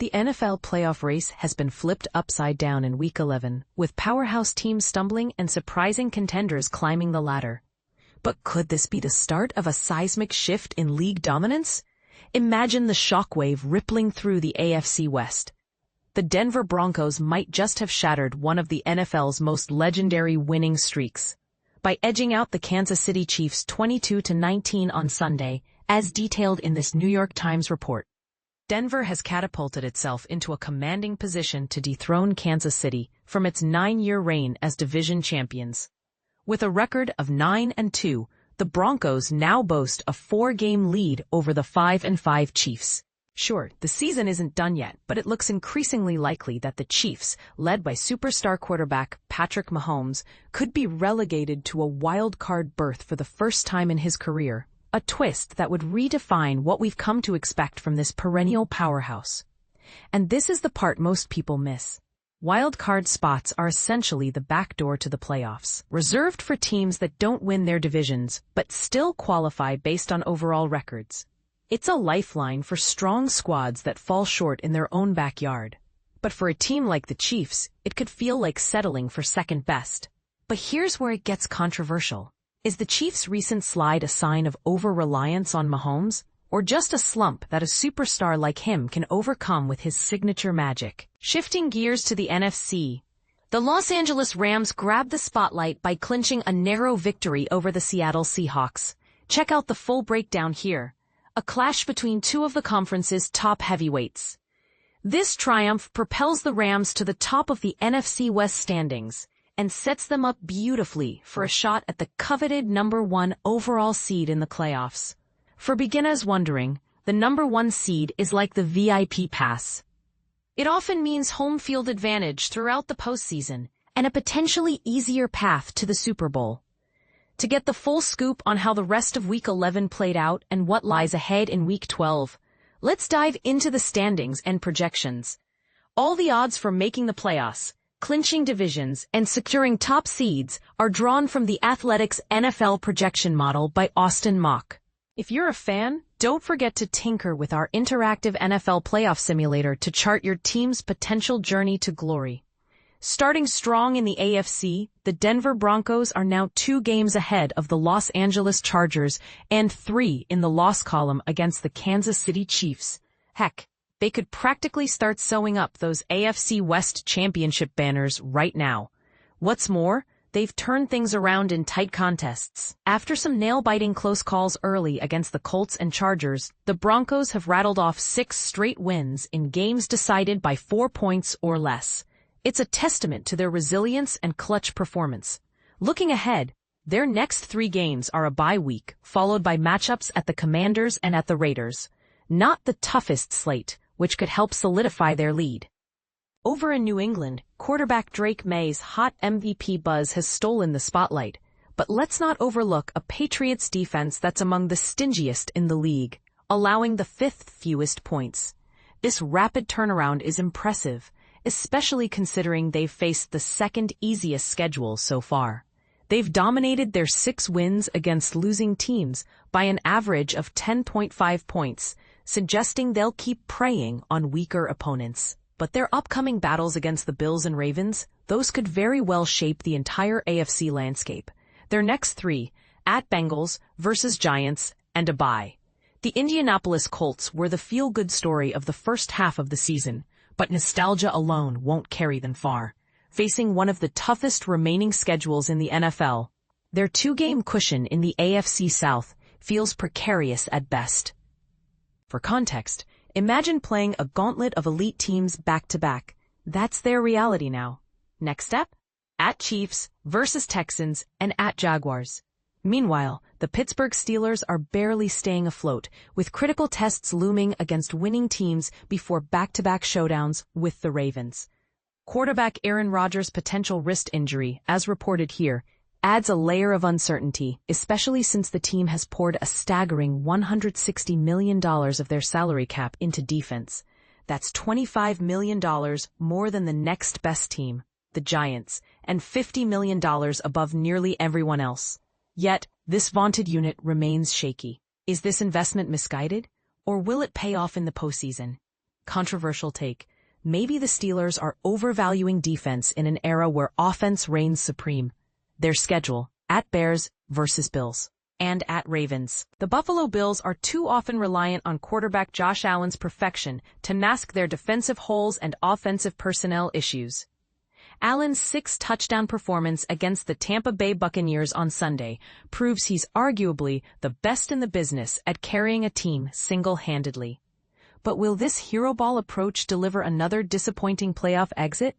The NFL playoff race has been flipped upside down in Week 11, with powerhouse teams stumbling and surprising contenders climbing the ladder. But could this be the start of a seismic shift in league dominance? Imagine the shockwave rippling through the AFC West. The Denver Broncos might just have shattered one of the NFL's most legendary winning streaks by edging out the Kansas City Chiefs 22-19 on Sunday, as detailed in this New York Times report. Denver has catapulted itself into a commanding position to dethrone Kansas City from its 9-year reign as division champions. With a record of 9-2, the Broncos now boast a 4-game lead over the 5-5 Chiefs. Sure, the season isn't done yet, but it looks increasingly likely that the Chiefs, led by superstar quarterback Patrick Mahomes, could be relegated to a wild-card berth for the first time in his career, a twist that would redefine what we've come to expect from this perennial powerhouse. And this is the part most people miss. Wild-card spots are essentially the back door to the playoffs, reserved for teams that don't win their divisions but still qualify based on overall records. It's a lifeline for strong squads that fall short in their own backyard. But for a team like the Chiefs, it could feel like settling for second best. But here's where it gets controversial. Is the Chiefs' recent slide a sign of over-reliance on Mahomes, or just a slump that a superstar like him can overcome with his signature magic? Shifting gears to the NFC, the Los Angeles Rams grabbed the spotlight by clinching a narrow victory over the Seattle Seahawks. Check out the full breakdown here. A clash between two of the conference's top heavyweights. This triumph propels the Rams to the top of the NFC West standings and sets them up beautifully for a shot at the coveted #1 overall seed in the playoffs. For beginners wondering, the #1 seed is like the VIP pass. It often means home field advantage throughout the postseason and a potentially easier path to the Super Bowl. To get the full scoop on how the rest of Week 11 played out and what lies ahead in Week 12, let's dive into the standings and projections. All the odds for making the playoffs, clinching divisions, and securing top seeds are drawn from the Athletics NFL projection model by Austin Mock. If you're a fan, don't forget to tinker with our interactive NFL playoff simulator to chart your team's potential journey to glory. Starting strong in the AFC, the Denver Broncos are now 2 games ahead of the Los Angeles Chargers and 3 in the loss column against the Kansas City Chiefs. Heck, they could practically start sewing up those AFC West championship banners right now. What's more, they've turned things around in tight contests. After some nail-biting close calls early against the Colts and Chargers, the Broncos have rattled off 6 straight wins in games decided by 4 points or less. It's a testament to their resilience and clutch performance. Looking ahead, their next 3 games are a bye week, followed by matchups at the Commanders and at the Raiders. Not the toughest slate, which could help solidify their lead. Over in New England, quarterback Maye's hot MVP buzz has stolen the spotlight. But let's not overlook a Patriots defense that's among the stingiest in the league, allowing the 5th fewest points. This rapid turnaround is impressive, especially considering they've faced the 2nd easiest schedule so far. They've dominated their 6 wins against losing teams by an average of 10.5 points, suggesting they'll keep preying on weaker opponents. But their upcoming battles against the Bills and Ravens, those could very well shape the entire AFC landscape. Their next 3, at Bengals versus Giants, and a bye. The Indianapolis Colts were the feel-good story of the first half of the season, but nostalgia alone won't carry them far. Facing one of the toughest remaining schedules in the NFL, their 2-game cushion in the AFC South feels precarious at best. For context, imagine playing a gauntlet of elite teams back-to-back. That's their reality now. Next step? At Chiefs versus Texans and at Jaguars. Meanwhile, the Pittsburgh Steelers are barely staying afloat, with critical tests looming against winning teams before back-to-back showdowns with the Ravens. Quarterback Aaron Rodgers' potential wrist injury, as reported here, adds a layer of uncertainty, especially since the team has poured a staggering $160 million of their salary cap into defense. That's $25 million more than the next best team, the Giants, and $50 million above nearly everyone else. Yet, this vaunted unit remains shaky. Is this investment misguided, or will it pay off in the postseason? Controversial take. Maybe the Steelers are overvaluing defense in an era where offense reigns supreme. Their schedule: at Bears versus Bills, and at Ravens. The Buffalo Bills are too often reliant on quarterback Josh Allen's perfection to mask their defensive holes and offensive personnel issues. Allen's 6-touchdown performance against the Tampa Bay Buccaneers on Sunday proves he's arguably the best in the business at carrying a team single-handedly. But will this hero ball approach deliver another disappointing playoff exit?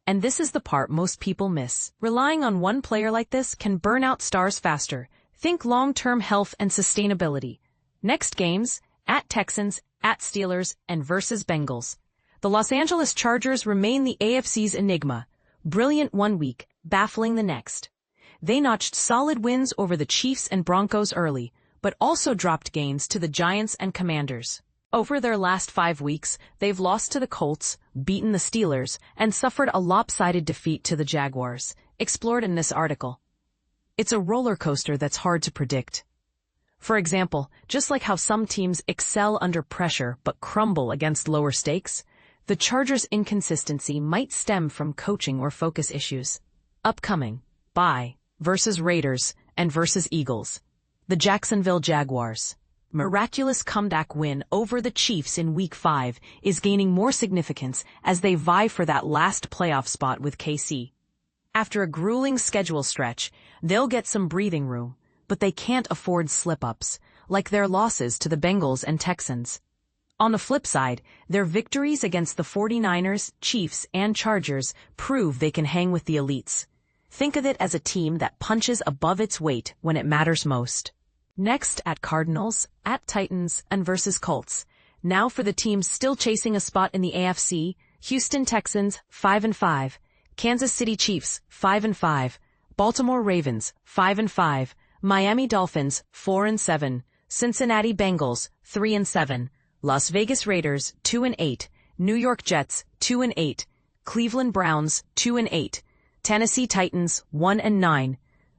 And this is the part most people miss. Relying on one player like this can burn out stars faster. Think long-term health and sustainability. Next games: at Texans, at Steelers, and versus Bengals. The Los Angeles Chargers remain the AFC's enigma. Brilliant one week, baffling the next. They notched solid wins over the Chiefs and Broncos early, but also dropped gains to the Giants and Commanders. Over their last 5 weeks, they've lost to the Colts, beaten the Steelers, and suffered a lopsided defeat to the Jaguars, explored in this article. It's a roller coaster that's hard to predict. For example, just like how some teams excel under pressure but crumble against lower stakes, the Chargers' inconsistency might stem from coaching or focus issues. Upcoming: bye versus Raiders and versus Eagles. The Jacksonville Jaguars. Miraculous comeback win over the Chiefs in Week 5 is gaining more significance as they vie for that last playoff spot with KC. After a grueling schedule stretch, they'll get some breathing room, but they can't afford slip-ups, like their losses to the Bengals and Texans. On the flip side, their victories against the 49ers, Chiefs, and Chargers prove they can hang with the elites. Think of it as a team that punches above its weight when it matters most. Next, at Cardinals, at Titans, and versus Colts. Now for the teams still chasing a spot in the AFC: Houston Texans, 5-5, Kansas City Chiefs, 5-5, Baltimore Ravens, 5-5, Miami Dolphins, 4-7, Cincinnati Bengals, 3-7, Las Vegas Raiders, 2-8, New York Jets, 2-8, Cleveland Browns, 2-8, Tennessee Titans, 1-9.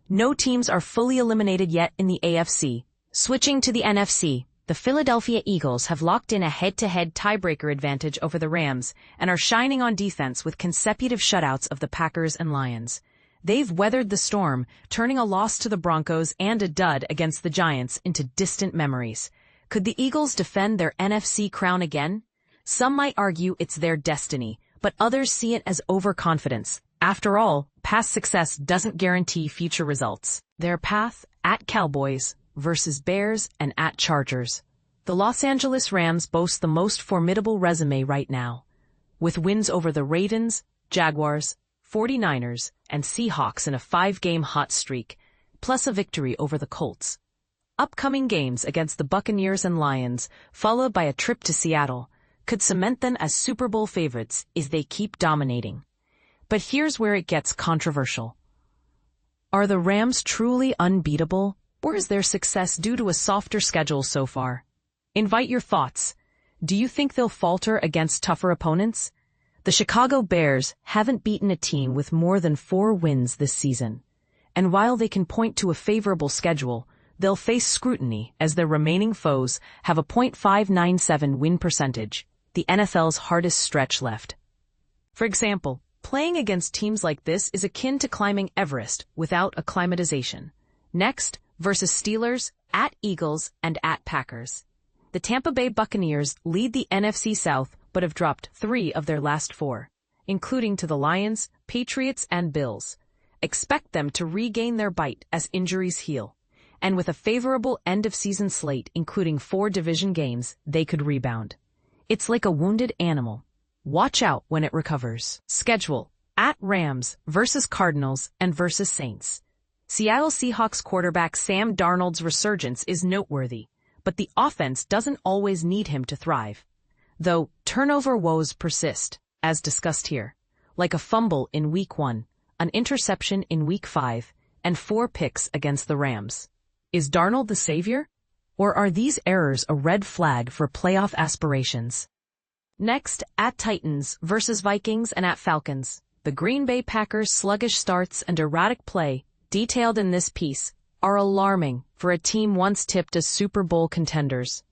No teams are fully eliminated yet in the AFC. Switching to the NFC, the Philadelphia Eagles have locked in a head-to-head tiebreaker advantage over the Rams and are shining on defense with consecutive shutouts of the Packers and Lions. They've weathered the storm, turning a loss to the Broncos and a dud against the Giants into distant memories. Could the Eagles defend their NFC crown again? Some might argue it's their destiny, but others see it as overconfidence. After all, past success doesn't guarantee future results. Their path: at Cowboys versus Bears and at Chargers. The Los Angeles Rams boast the most formidable resume right now, with wins over the Ravens, Jaguars, 49ers, and Seahawks in a 5-game hot streak, plus a victory over the Colts. Upcoming games against the Buccaneers and Lions, followed by a trip to Seattle, could cement them as Super Bowl favorites if they keep dominating. But here's where it gets controversial. Are the Rams truly unbeatable, or is their success due to a softer schedule so far? Invite your thoughts. Do you think they'll falter against tougher opponents? The Chicago Bears haven't beaten a team with more than 4 wins this season. And while they can point to a favorable schedule, they'll face scrutiny as their remaining foes have a .597 win percentage, the NFL's hardest stretch left. For example, playing against teams like this is akin to climbing Everest without acclimatization. Next, versus Steelers, at Eagles, and at Packers. The Tampa Bay Buccaneers lead the NFC South but have dropped 3 of their last 4, including to the Lions, Patriots, and Bills. Expect them to regain their bite as injuries heal. And with a favorable end-of-season slate including 4 division games, they could rebound. It's like a wounded animal. Watch out when it recovers. Schedule: at Rams versus Cardinals and versus Saints. Seattle Seahawks quarterback Sam Darnold's resurgence is noteworthy, but the offense doesn't always need him to thrive. Though turnover woes persist, as discussed here, like a fumble in Week 1, an interception in Week 5, and 4 picks against the Rams. Is Darnold the savior? Or are these errors a red flag for playoff aspirations? Next, at Titans versus Vikings and at Falcons. The Green Bay Packers' sluggish starts and erratic play, detailed in this piece, are alarming for a team once tipped as Super Bowl contenders.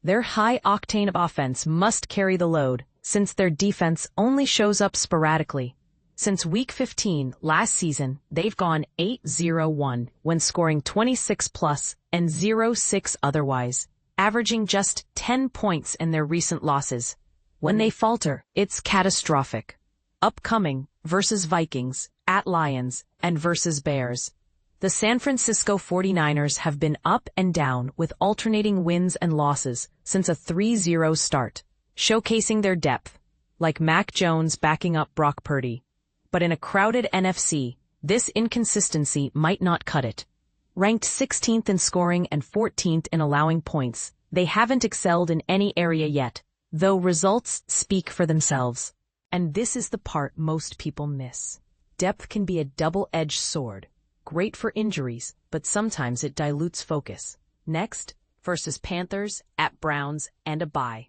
Their high-octane offense must carry the load, since their defense only shows up sporadically. Since Week 15 last season, they've gone 8-0-1 when scoring 26+ and 0-6 otherwise, averaging just 10 points in their recent losses. When they falter, it's catastrophic. Upcoming versus Vikings, at Lions, and versus Bears. The San Francisco 49ers have been up and down with alternating wins and losses since a 3-0 start, showcasing their depth, like Mac Jones backing up Brock Purdy. But in a crowded NFC, this inconsistency might not cut it. Ranked 16th in scoring and 14th in allowing points, they haven't excelled in any area yet, though results speak for themselves. And this is the part most people miss. Depth can be a double-edged sword. Great for injuries, but sometimes it dilutes focus. Next, versus Panthers, at Browns, and a bye.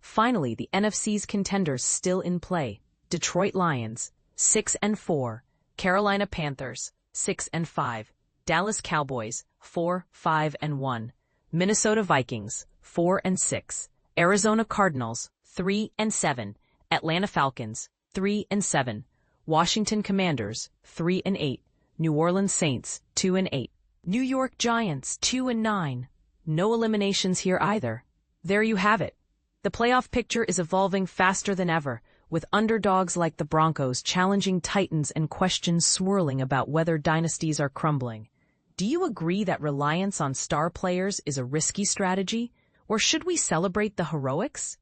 Finally, the NFC's contenders still in play. Detroit Lions, 6-4, Carolina Panthers, 6-5, Dallas Cowboys, 4-5-1, Minnesota Vikings, 4-6, Arizona Cardinals, 3-7, Atlanta Falcons, 3-7, Washington Commanders, 3-8, New Orleans Saints, 2-8, New York Giants, 2-9. No eliminations here either. There you have it. The playoff picture is evolving faster than ever, with underdogs like the Broncos challenging Titans and questions swirling about whether dynasties are crumbling. Do you agree that reliance on star players is a risky strategy, or should we celebrate the heroics?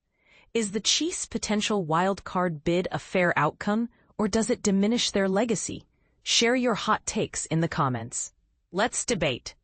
Is the Chiefs' potential wild card bid a fair outcome, or does it diminish their legacy? Share your hot takes in the comments. Let's debate.